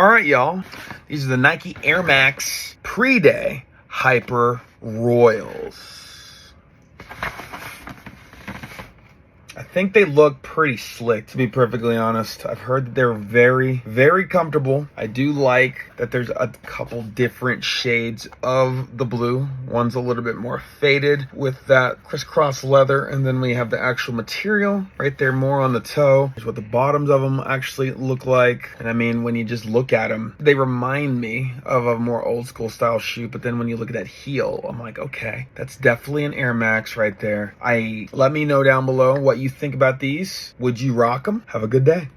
All right, y'all. These are the Nike Air Max Pre-Day Hyper Royals. I think they look pretty slick, to be perfectly honest. I've heard that they're very, very comfortable. I do like that there's a couple different shades of the blue. One's a little bit more faded with that crisscross leather, and then we have the actual material right there more on the toe. Here's what the bottoms of them actually look like. And I mean, when you just look at them, they remind me of a more old school style shoe, but then when you look at that heel, I'm like, okay, that's definitely an Air Max right there. Let me know down below what you think about these. Would you rock them? Have a good day.